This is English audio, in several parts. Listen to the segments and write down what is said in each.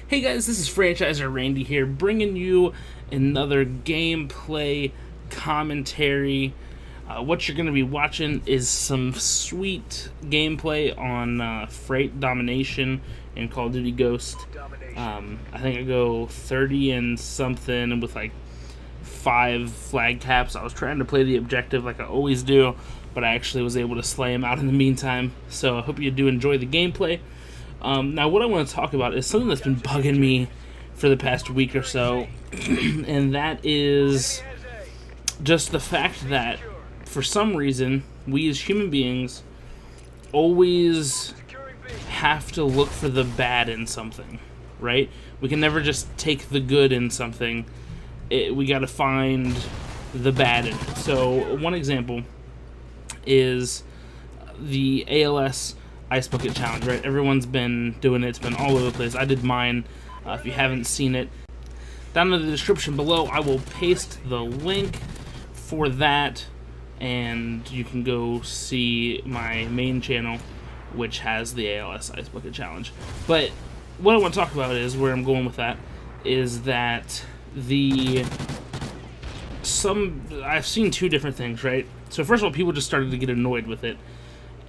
Hey guys, this is Franchiser Randy here, bringing you another gameplay commentary. What you're going to be watching is some sweet gameplay on Freight Domination in Call of Duty Ghost. I think I go 30 and something with like 5 flag caps. I was trying to play the objective like I always do, but I actually was able to slay him out in the meantime. So I hope you do enjoy the gameplay. Now, what I want to talk about is something that's been bugging me for the past week or so, and that is just the fact that, for some reason, we as human beings always have to look for the bad in something, right? We can never just take the good in something. We got to find the bad in it. So, one example is the ALS Ice Bucket Challenge, right? Everyone's been doing it. It's been all over the place. I did mine. If you haven't seen it, down in the description below, I will paste the link for that, and you can go see my main channel, which has the ALS Ice Bucket Challenge. But what I want to talk about is, where I'm going with that, is that I've seen two different things, right? So first of all, people just started to get annoyed with it.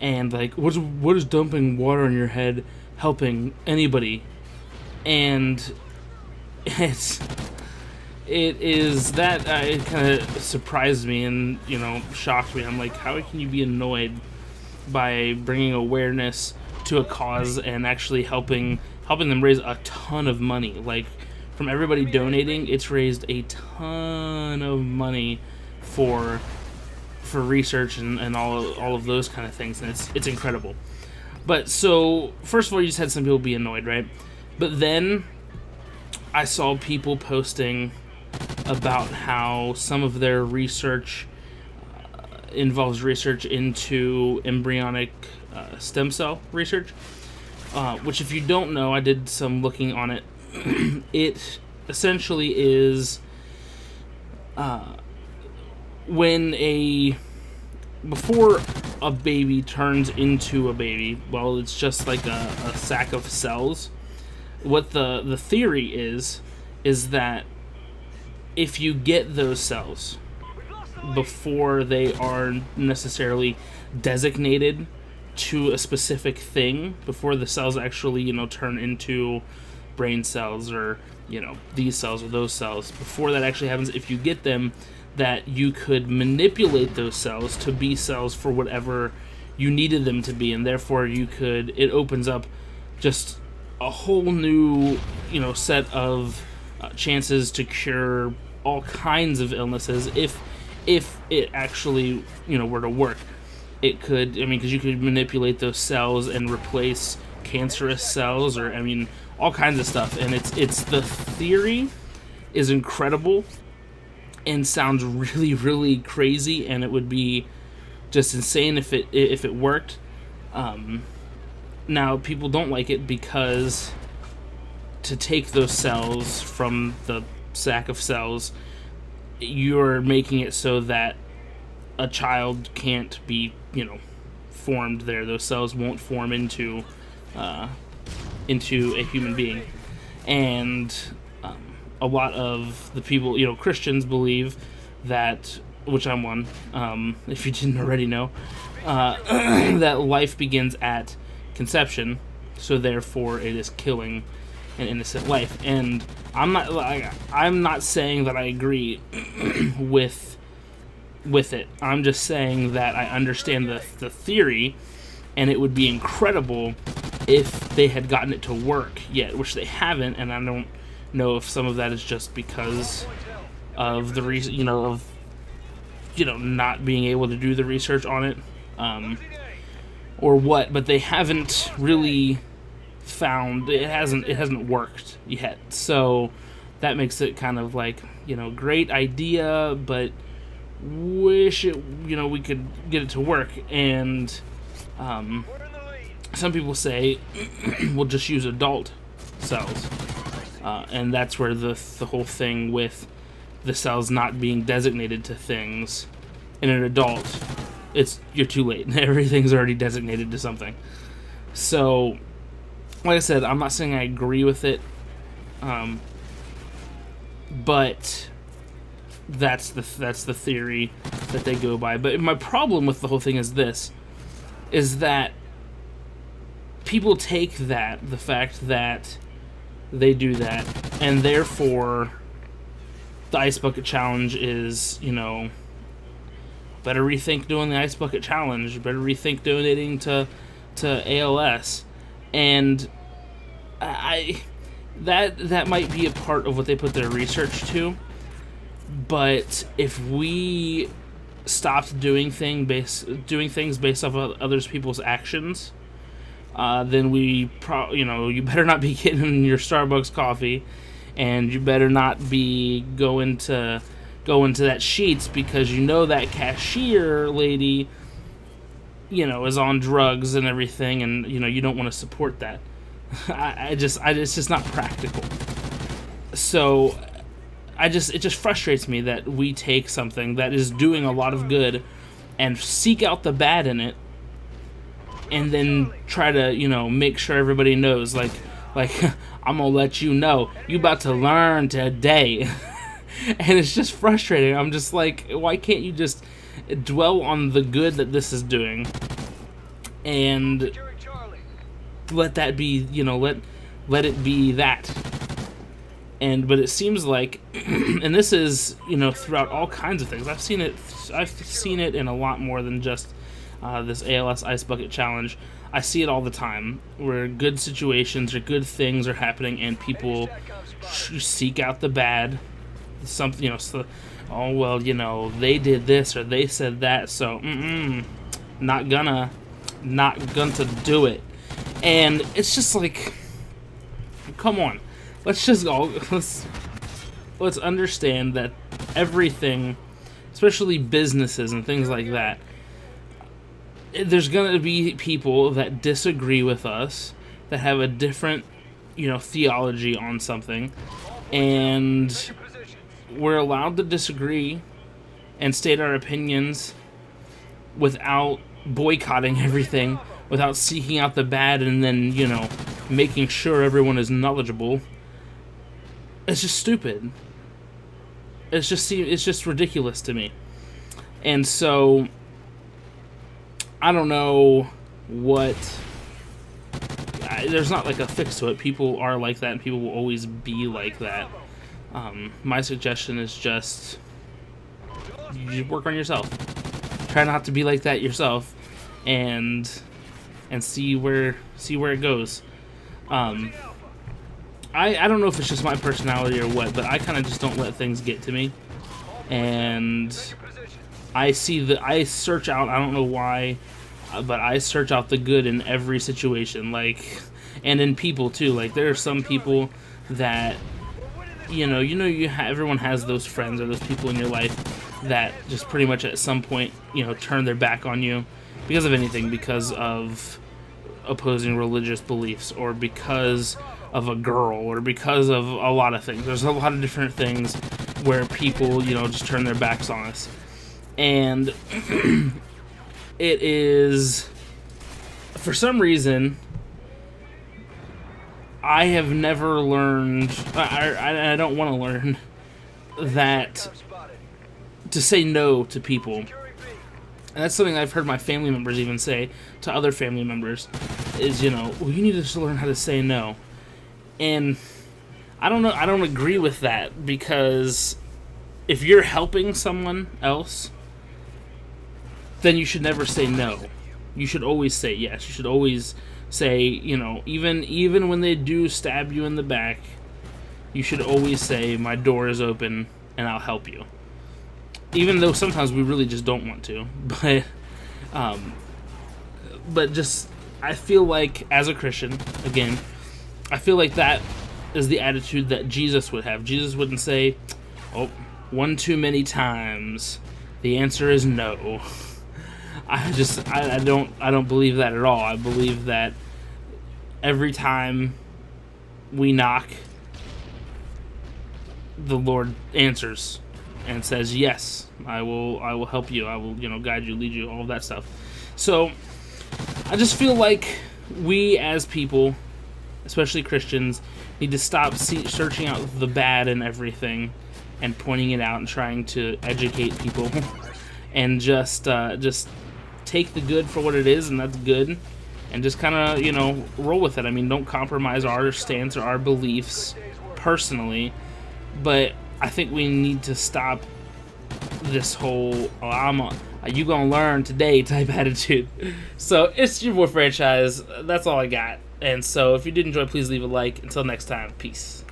And like, what is dumping water on your head helping anybody? And it kind of surprised me and shocked me. I'm like, how can you be annoyed by bringing awareness to a cause and actually helping them raise a ton of money? Like, from everybody donating, it's raised a ton of money for research and all of those kind of things, and it's incredible. But so, first of all, you just had some people be annoyed, right? But then I saw people posting about how some of their research involves research into embryonic stem cell research, which, if you don't know, I did some looking on it. It essentially is before a baby turns into a baby, well, it's just like a sack of cells. What the theory is that if you get those cells before they are necessarily designated to a specific thing, before the cells actually, turn into brain cells or, these cells or those cells, before that actually happens, if you get them, that you could manipulate those cells to be cells for whatever you needed them to be, and therefore it opens up just a whole new, set of chances to cure all kinds of illnesses if it actually, were to work. It could, because you could manipulate those cells and replace cancerous cells, or, all kinds of stuff, and it's the theory is incredible and sounds really, really crazy, and it would be just insane if it worked. Now, people don't like it because to take those cells from the sack of cells, you're making it so that a child can't be, formed there. Those cells won't form into a human being, and a lot of the people, Christians believe that, which I'm one, if you didn't already know, that life begins at conception, so therefore it is killing an innocent life. And I'm not saying that I agree with it. I'm just saying that I understand the theory, and it would be incredible if they had gotten it to work yet, which they haven't, and I don't know if some of that is just because of the reason, not being able to do the research on it, or what. But they haven't really found it hasn't worked yet. So that makes it kind of like, great idea, but wish it, we could get it to work. And some people say we'll just use adult cells. And that's where the whole thing with the cells not being designated to things in an adult, you're too late. Everything's already designated to something. So, like I said, I'm not saying I agree with it. But that's the theory that they go by. But my problem with the whole thing is this: is that people take the fact that they do that, and therefore the Ice Bucket Challenge is, better rethink doing the Ice Bucket Challenge, better rethink donating to ALS. And that might be a part of what they put their research to, but if we stopped doing things based off of others people's actions, then you better not be getting your Starbucks coffee, and you better not be going to that Sheetz, because that cashier lady, is on drugs and everything, and you don't want to support that. It's just not practical. So it just frustrates me that we take something that is doing a lot of good and seek out the bad in it, and then try to make sure everybody knows, like I'm gonna let you know, you about to learn today. And it's just frustrating. I'm just like, why can't you just dwell on the good that this is doing and let that be, let it be that. But it seems like, and this is, throughout all kinds of things. I've seen it in a lot more than just this ALS Ice Bucket Challenge. I see it all the time, where good situations or good things are happening, and people seek out the bad. Something, oh well, they did this or they said that, so not gonna do it. And it's just like, come on, let's understand that everything, especially businesses and things like that, there's gonna be people that disagree with us, that have a different, theology on something, and we're allowed to disagree and state our opinions without boycotting everything, without seeking out the bad, and then, making sure everyone is knowledgeable. It's just stupid. It's just ridiculous to me. And so, I don't know what... there's not like a fix to it. People are like that, and people will always be like that. My suggestion is just you work on yourself. Try not to be like that yourself, and see where it goes. I don't know if it's just my personality or what, but I kind of just don't let things get to me, and I search out. I don't know why, but I search out the good in every situation, and in people too. Like, there are some people that. Everyone has those friends or those people in your life that just pretty much at some point, turn their back on you because of anything, because of opposing religious beliefs, or because of a girl, or because of a lot of things. There's a lot of different things where people, just turn their backs on us. And it is, for some reason, I have never learned, I don't want to learn, that to say no to people. And that's something I've heard my family members even say to other family members, is, well, you need to learn how to say no. And I don't know, I don't agree with that, because if you're helping someone else, then you should never say no. You should always say yes. You should always say, even when they do stab you in the back, you should always say, my door is open and I'll help you. Even though sometimes we really just don't want to. But just, I feel like, as a Christian, again, I feel like that is the attitude that Jesus would have. Jesus wouldn't say, oh, one too many times. The answer is no. I don't believe that at all. I believe that every time we knock, the Lord answers and says, yes, I will help you. I will, guide you, lead you, all of that stuff. So I just feel like we as people, especially Christians, need to stop searching out the bad in everything and pointing it out and trying to educate people, and just take the good for what it is, and that's good, and just kind of, you know, roll with it. I mean, don't compromise our stance or our beliefs personally, but I think we need to stop this whole you gonna learn today type attitude. So it's your boy Franchise. That's all I got. And so if you did enjoy, please leave a like. Until next time, peace.